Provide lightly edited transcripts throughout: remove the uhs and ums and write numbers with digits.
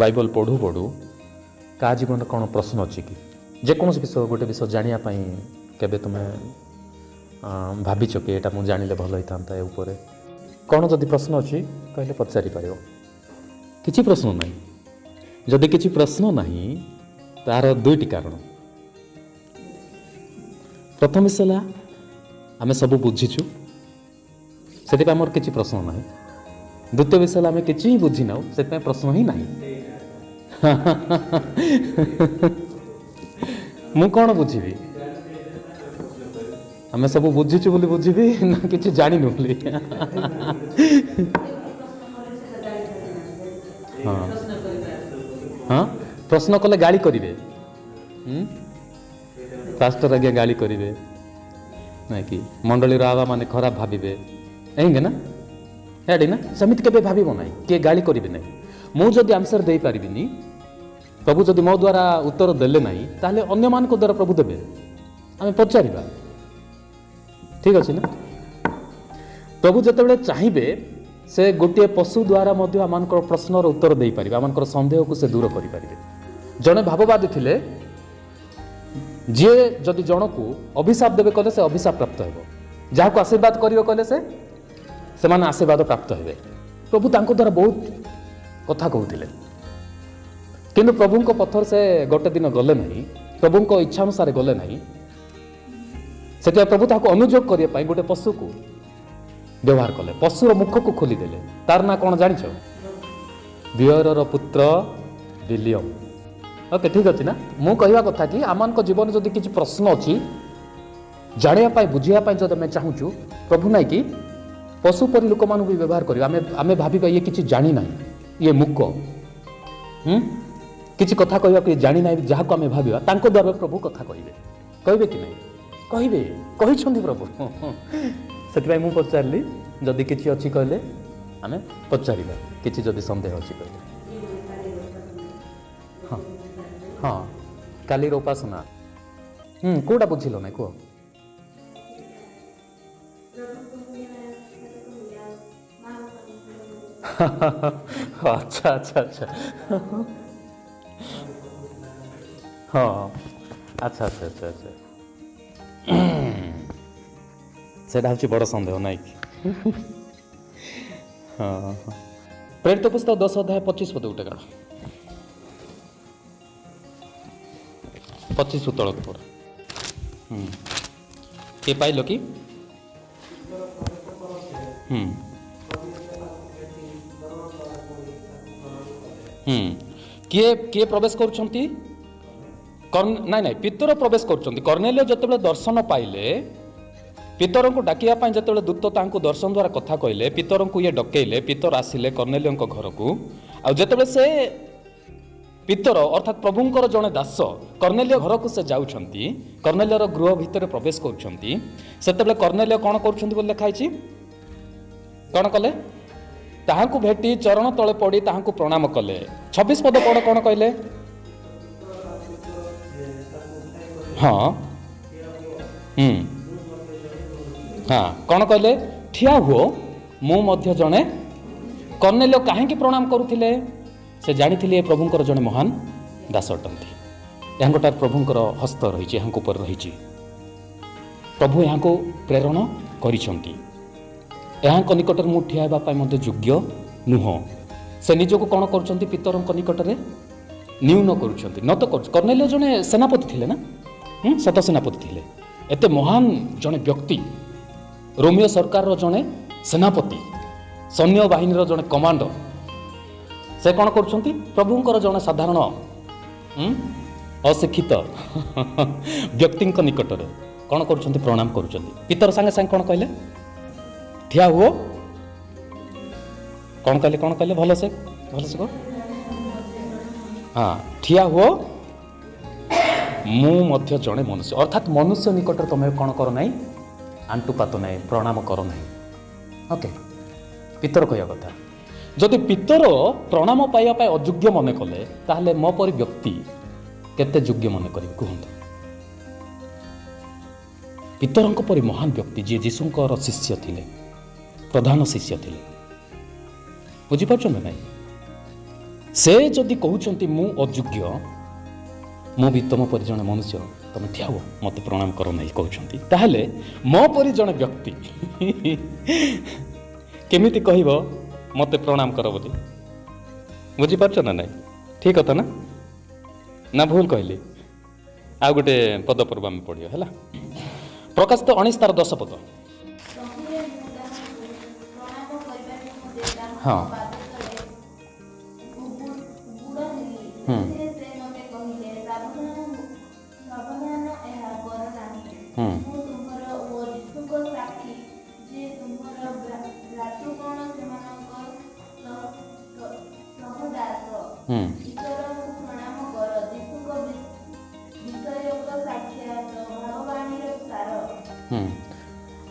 Bible पढ़ू पढ़ू का जीवन कौन प्रश्न अच्छी कि जेकोसी विषय गोटे विषय जाना केबे तुम्हें भाविच कि यहाँ मुझे जानिले भल होता है कौन जदि प्रश्न अच्छी कहले पचारि पार किसी प्रश्न ना जदि किसी प्रश्न ना तार दुईटी कारण प्रथम विषय आम सब बुझीचु से आमर किसी प्रश्न ना द्वितीय विषय आम कि बुझी ना से प्रश्न ही ना मु कौन बुझी आम सब बुझीचु बोली बुझी ना कि जानु बोली हाँ हाँ प्रश्न कले गाली करेंगे पास्टर आज्ञा गाली करेंगे ना कि मंडली आवा माने खराब भावे एंगे ना याडी ना सेमती केबे भाव ना किए गाली करेंगे ना मुझे आंसर दे पारिनी प्रभु जदि मो द्वारा उत्तर देले ना ताहले अन्य मान द्वारा प्रभु देवे आम पचार ठीक अच्छे ना प्रभु जिते चाहिए से गोटे पशु द्वारा आम प्रश्नर उत्तर दे पारे आम सन्देह को से दूर करें जड़े भाववादी थे जी जदि जन को अभिशाप देवे कले से अभिशाप प्राप्त हो जहाँ को आशीर्वाद करेंगे कले से माने आशीर्वाद प्राप्त हे प्रभु तांको द्वारा बहुत कथा कहते किंतु प्रभु पथर से गोटे दिन गले ना प्रभु इच्छा अनुसार गले ना से प्रभु ताको अनुयोग करने गोटे पशु को व्यवहार कले पशुर मुख को खोलीदेले तार ना कौन जान बियरर पुत्र विलियम ओके ठीक अच्छे ना मु कहवा कथा कि आम जीवन जदि किसी प्रश्न अच्छी जानापी बुझापी जब आम चाहूँ प्रभु ना कि पशु परी लोक मान भी व्यवहार कर आम भाव ये किसी जानी ना ये मुक किसी कथा कहवा जानी ना जहाँ को आम भाव द्वारा प्रभु कथा कहे कि नहीं कहे प्रभु से मुझे पचारि जदि किसी अच्छी कहले आम पचार किसी जदि सन्देह अच्छी कहले हाँ हाँ कालीर उपासना कौटा बुझिल ना कह अच्छा अच्छा अच्छा हाँ अच्छा अच्छा अच्छा अच्छा सेटा हूँ बड़ सन्देह ना कि हाँ प्रेरित पुस्तक 10 अध्याय 25 पद गोटे काढ़ 25 तल पर किए पाइल कि किए किए प्रवेश करुछंती नाई पितर प्रवेश करुछंती कर्नेलियो जतबेले दर्शन पाइले पितर को डाकिया जो दूत तांको दर्शन द्वारा कथा कहले पितर को ये डकैले पितर आसिले कर्नेलियो घर को आते से पितर अर्थात प्रभुंकर जड़े दास कर्नेलियो घर को से जाउछंती कर्नेलियोर गृह भितर प्रवेश करुछंती सेतेबेले कर्नेलियो कौन करुछंती बोली लिखाई कौन कले ताहांकु भेटी चरण तले पड़ी ताहांकु प्रणाम कले 26 पद पढ़ कौन कहले हाँ हाँ कौन कहले ठिया हुओ मु मध्य जड़े कर्नेलियो कहीं प्रणाम करुथिले से जानी प्रभुंकर जड़े महान दास अटंती यहाँ गोटार प्रभुंकर हस्त रही यहाँ ऊपर रही प्रभु यहाँ को प्रेरण करिसंती यहाँ निकटर मु ठिया होगापी योग्य नुह से निजक कौन कर पितर निकट में न्यून कर न तो कर्नेलियो जड़े सेनापति थे ना सत सेनापति थे एत महान जड़े व्यक्ति रोमियो सरकार जड़े सेनापति सैन्य बाहिनी जड़े कमांडर से कौन कर प्रभुंकर जड़े साधारण अशिक्षित व्यक्ति निकट में कौन कर प्रणाम कर पितर सांगे सांगे कौन कहले ठिया हुओ कौन कहले भल से कह हाँ ठिया हुओ मु मध्य जड़े मनुष्य अर्थात मनुष्य निकट तुम कौन कर ना आंटुपात ना प्रणाम कर ना ओके पितर कह कथा जदि पितर प्रणाम पाइबा अयोग्य मन कले ताहले मो परी व्यक्ति केते योग्य मन कर कहतु पितर परी महान व्यक्ति जी जीशुंकर शिष्य थिले प्रधान शिष्य थिले बुझीपार ना से जदि कहउछंती मु अयोग्य मु भी तुम परि जणे मनुष्य तुम ठिया हो मत प्रणाम कर नहीं कहउछंती ताहले मो परि जणे व्यक्ति केमिति कहइबो मते प्रणाम कर बोली बुझी पारछ ना नहीं ठीक कथा ना भूल कहली आ गोटे पद पूर्व में पढ़ियो हैला प्रकाशित 19 तार 10 पद हाँ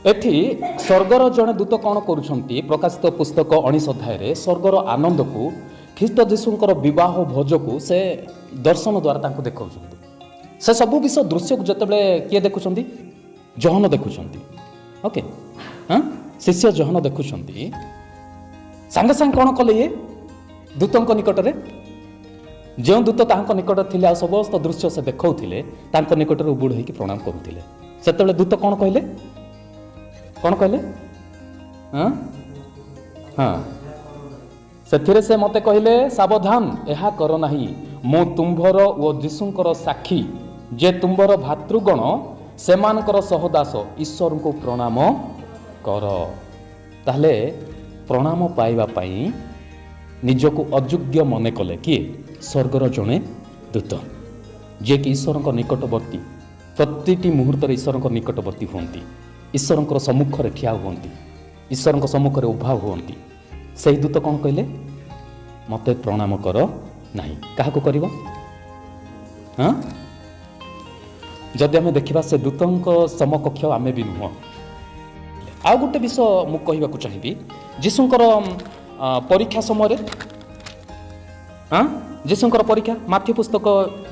एठी स्वर्गर जड़े दूत कौन करुछंती प्रकाशित पुस्तक 19 अध्याय स्वर्गर आनंद को ख्रीष्ट जीशुंकर विवाह भोज को से दर्शन द्वारा तांको देखौछंती से सब विषय दृश्य को जतबे किए देखुछंती जहन देखुछंती ओके हाँ शिष्य जहन देखुछंती सांगे सांगे कौन कले ये दूतों निकट रे जो दूत तांको निकट थिले आ समस्त दृश्य से देखौथिले तांको निकट रे उबुड़ होइकी प्रणाम करुथिले सेतेबेले दूत कौन कहले हाँ हाँ से से मते कहले सावधान यह कर नाही मु तुम्भर ओ जीशुंकर साक्षी जे तुम्भर भातृगण सेमानकर सहदास ईश्वर को प्रणाम कर ताहले प्रणाम पाइबा पाई निजको अयोग्य मने कले किए स्वर्गर जड़े दूत जे कि ईश्वर निकटवर्ती प्रतिटी मुहूर्त ईश्वर निकटवर्ती हुंती ईश्वर सम्मुख ठिया हुंती ईश्वर सम्मुख उभा हुंती से दूत कौन कहले मते प्रणाम कर नहीं क्या कर हाँ जदि आम देखा से दूतों समकक्ष आमे भी नुह आ गोटे विषय मु कहवाक चाहिए जीशुंकर परीक्षा समय हाँ जीशुंकर परीक्षा माथ्यू पुस्तक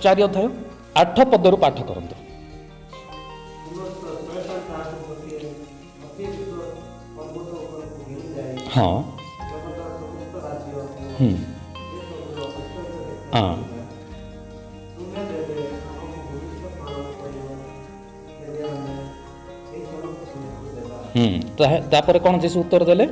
4 अध्याय 8 पदरु पाठ करंतु हाँ हाँ तापर कौन जीशु उत्तर देले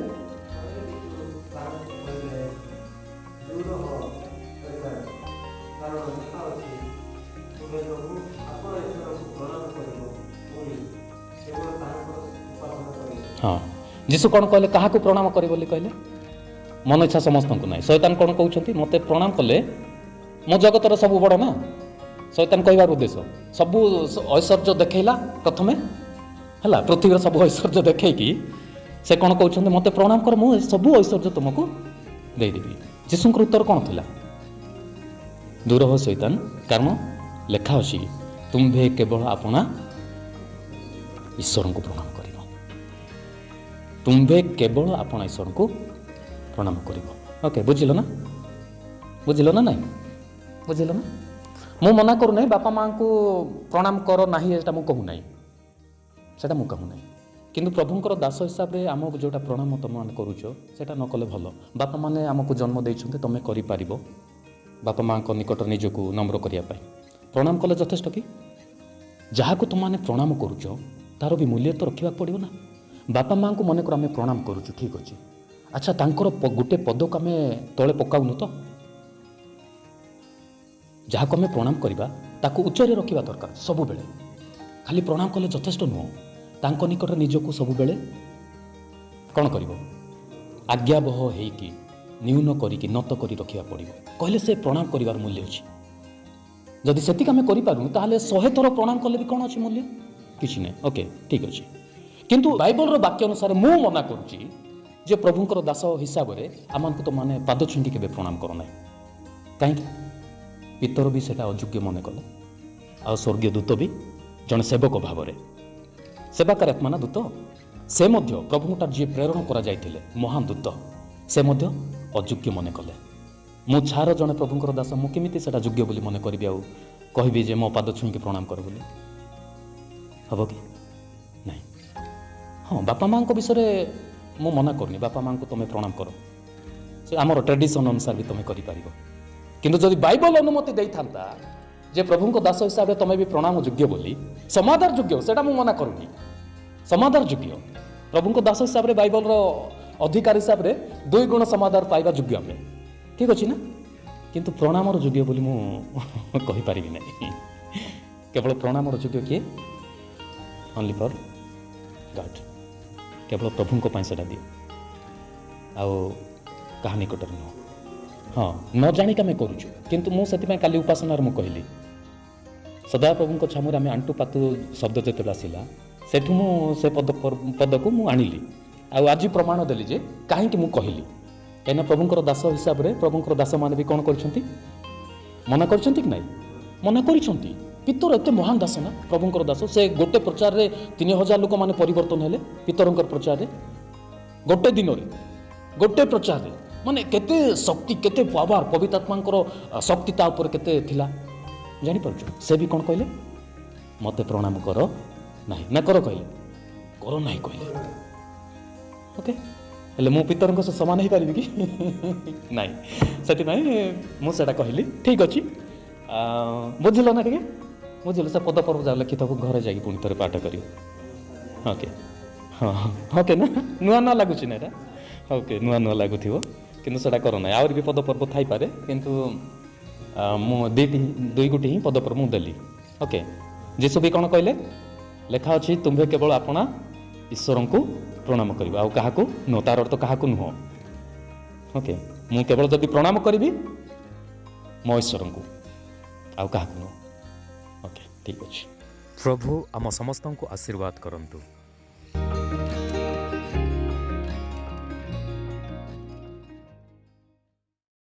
हाँ जीशु कौन कहले कहा को प्रणाम करी बोली कहले मन इच्छा समस्त को ना शैतान कौन कहते मते प्रणाम कले मो जगतर सब बड़ ना शैतान कहबार उद्देश्य सबू ऐश्वर्य देखला प्रथमे है पृथ्वी सब ऐश्वर्य देखी से कौन कहते मते प्रणाम कर मु सबू ऐश्वर्य तुमको देदेवी जीशुंकर उत्तर कौन था दूर हो शैतान कारण लेखा अच्छी तुम्भे केवल आपना ईश्वर को प्रणाम कर तुम्भे केवल आपण ईश्वर को प्रणाम कर ओके बुझिल ना नहीं बुझिल ना मु मना करू नहीं बापा माँ को प्रणाम कर ना मु कहू ना सेटा मु कहू ना किंतु प्रभुंकर दास हिसाब से आम जोटा प्रणाम तुम मैंने करुच सेटा न कले भल बापा मैंने आमको जन्म देते तुम कर बापा माँ को निकट निजक नम्र करने प्रणाम कले यथेष्ट कि जहाँ को तुमने प्रणाम करुच तार भी मूल्य तो रखा पड़ो ना बापा माँ को मन कर आम प्रणाम करुचु ठीक अच्छे अच्छा तांकर गोटे पद को आम तले पकाउनु तो जहाँ को आम प्रणाम करवा ताकू उच्चरे रखा दरकार सब बेले खाली प्रणाम कले यथेष्ट नुह तांको निकट निजको सब बेले कौन कर आज्ञाबह होइकी न्यून करिकी नत करी रखा पड़ो कहले से प्रणाम करिवार मूल्य अच्छी जदि सेतिक आम करूँ ताहले 100 थर प्रणाम कले भी कौन अच्छी मूल्य किसी ना ओके ठीक अच्छे किंतु बाइबल वाक्य अनुसार मु मना करुच्ची जे प्रभुंकर दास हिसाब से आमको तो माने पाद छुंटी के प्रणाम करना कहीं पितर भी सेटा अयोग्य मन कले आ स्वर्गीय दूत भी जन सेवक भाव में सेवाकार आत्मा ना दूत से मध्य प्रभुठार जी प्रेरण करा जाइथिले महान दूत से मध्य अयोग्य मन कले मु छार जने प्रभुंकर दास मु केमिति सेटा योग्य बोली मन करबी आ कहबी जे मो पाद छुई के प्रणाम कर बोली हबो कि नहीं हाँ बापा माँ विषय मु मना करनी बापा माँ को तुम प्रणाम कर से आमर ट्रेडिशन अनुसार भी तुम कर କିନ୍ତୁ ଯଦି ବାଇବଲ ଅନୁମତି ଦେଇଥାନ୍ତା ଯେ ପ୍ରଭୁଙ୍କ ଦାସ ହିସାବରେ ତମେ ବି ପ୍ରଣାମ ଯୋଗ୍ୟ ବୋଲି, ସମାଦାର ଯୋଗ୍ୟ, ସେଇଟା ମୁଁ ମନା କରୁନି, ସମାଦାର ଯୋଗ୍ୟ ପ୍ରଭୁଙ୍କ ଦାସ ହିସାବରେ ବାଇବଲର ଅଧିକାର ହିସାବରେ 2 ଗୁଣ ସମାଦାର ପାଇବା ଯୋଗ୍ୟ ଆମେ, ଠିକ୍ ଅଛି ନା? କିନ୍ତୁ ପ୍ରଣାମର ଯୋଗ୍ୟ ବୋଲି ମୁଁ କହିପାରିବି ନାହିଁ। କେବଳ ପ୍ରଣାମର ଯୋଗ୍ୟ କିଏ? ଓନ୍ଲି ଫର୍ ଗଡ୍, କେବଳ ପ୍ରଭୁଙ୍କ ପାଇଁ ସେଟା ଦିଅ, ଆଉ କାହା ନିକଟରେ ନୁହଁ। ହଁ, ନ ଜାଣିକି ଆମେ କରୁଛୁ, କିନ୍ତୁ ମୁଁ ସେଥିପାଇଁ କାଲି ଉପାସନାରେ ମୁଁ କହିଲି ସଦାପ୍ରଭୁଙ୍କ ଛାମୁରେ ଆମେ ଆଣ୍ଟୁ ପାତୁ ଶବ୍ଦ ଯେତେବେଳେ ଆସିଲା, ସେଠୁ ମୁଁ ସେ ପଦକୁ ମୁଁ ଆଣିଲି, ଆଉ ଆଜି ପ୍ରମାଣ ଦେଲି ଯେ କାହିଁକି ମୁଁ କହିଲି। କାହିଁକିନା ପ୍ରଭୁଙ୍କର ଦାସ ହିସାବରେ ପ୍ରଭୁଙ୍କର ଦାସମାନେ ବି କ'ଣ କରିଛନ୍ତି? ମନା କରିଛନ୍ତି କି ନାହିଁ? ମନା କରିଛନ୍ତି। ପିତର ଏତେ ମହାନ ଦାସ ନା, ପ୍ରଭୁଙ୍କର ଦାସ। ସେ ଗୋଟେ ପ୍ରଚାରରେ 3000 ଲୋକମାନେ ପରିବର୍ତ୍ତନ ହେଲେ ପିତରଙ୍କର ପ୍ରଚାରରେ, ଗୋଟେ ଦିନରେ, ଗୋଟେ ପ୍ରଚାରରେ। ମାନେ କେତେ ଶକ୍ତି, କେତେ ପାୱାର, ପବିତ୍ର ଆତ୍ମାଙ୍କର ଶକ୍ତି ତା ଉପରେ କେତେ ଥିଲା ଜାଣିପାରୁଛୁ? ସେ ବି କ'ଣ କହିଲେ? ମୋତେ ପ୍ରଣାମ କର ନାହିଁ, ନା କର କହିଲେ? କର ନାହିଁ କହିଲେ। ଓକେ, ହେଲେ ମୁଁ ପିତରଙ୍କ ସହ ସମାନ ହେଇପାରିବି କି? ନାହିଁ, ସେଥିପାଇଁ ମୁଁ ସେଇଟା କହିଲି। ଠିକ୍ ଅଛି, ବୁଝିଲ ନା ଟିକେ? ବୁଝିଲ? ସେ ପଦ ପର୍ବ ଯାହା ଲେଖିଥବ ଘରେ ଯାଇକି ପୁଣି ଥରେ ପାଠ କରିବ। ଓକେ, ହଁ, ଓକେ ନା? ନୂଆ ନୂଆ ଲାଗୁଛି ନା ଏଇଟା? ଓକେ, ନୂଆ ନୂଆ ଲାଗୁଥିବ, କିନ୍ତୁ ସେଇଟା କର ନାହିଁ। ଆହୁରି ବି ପଦ ପର୍ବ ଥାଇପାରେ, କିନ୍ତୁ ମୁଁ 2 ହିଁ ପଦ ପର୍ବ ମୁଁ ଦେଲି। ଓକେ, ଯୀଶୁ ବି କ'ଣ କହିଲେ? ଲେଖା ଅଛି ତୁମ୍ଭେ କେବଳ ଆପଣା ଈଶ୍ୱରଙ୍କୁ ପ୍ରଣାମ କରିବ, ଆଉ କାହାକୁ ନୁହଁ। ତାର ଅର୍ଥ କାହାକୁ ନୁହଁ। ଓକେ, ମୁଁ କେବଳ ଯଦି ପ୍ରଣାମ କରିବି ମୋ ଈଶ୍ୱରଙ୍କୁ, ଆଉ କାହାକୁ ନୁହଁ। ଓକେ, ଠିକ୍ ଅଛି। ପ୍ରଭୁ ଆମ ସମସ୍ତଙ୍କୁ ଆଶୀର୍ବାଦ କରନ୍ତୁ।